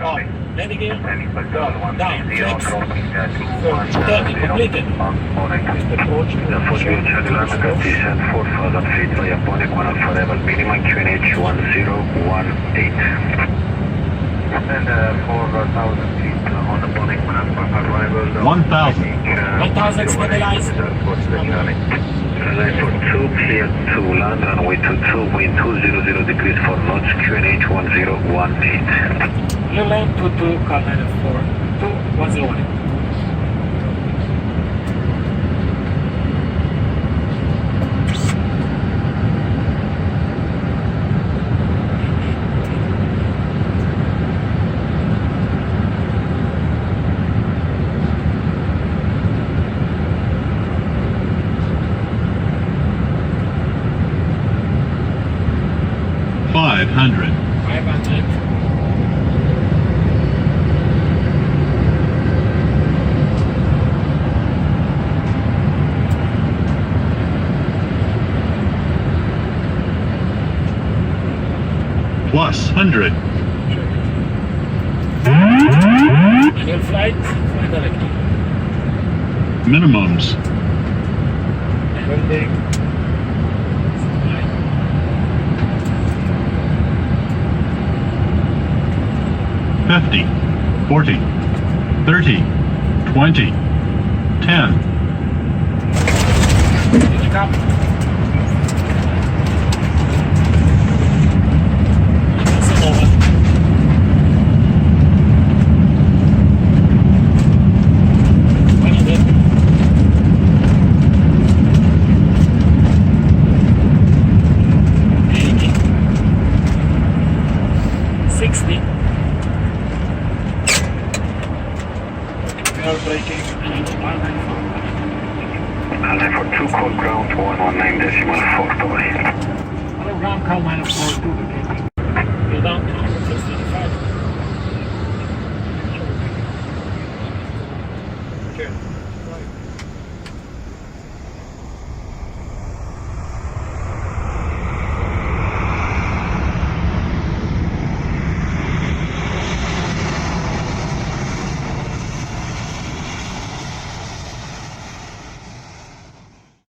Charlie. Landing gear. Landing Bagal Down. 130, Flex. crossing 30. Completed. Morning. Approach. The Foothill Charlie Lima descend 4,000 feet via Ponic 1 Alpha level. Minimum QNH 1018. And 4,000 feet on the Ponic 1 Alpha arrival. 1,000. 1,000 stabilized. Line for 2, clear to land, runway 22, wind 200 degrees 4 knots, QNH 1018. New lane 22, call 904. 2101. Five hundred. 500. Plus 100. Annual flight, fly directly. Minimums. Landing. 50, 40, 30, 20, 10. Pick up. Over. 100. 80. 60. We are braking. Line for 2, call ground 119.4 away. Hello, ground, call 942. You're down.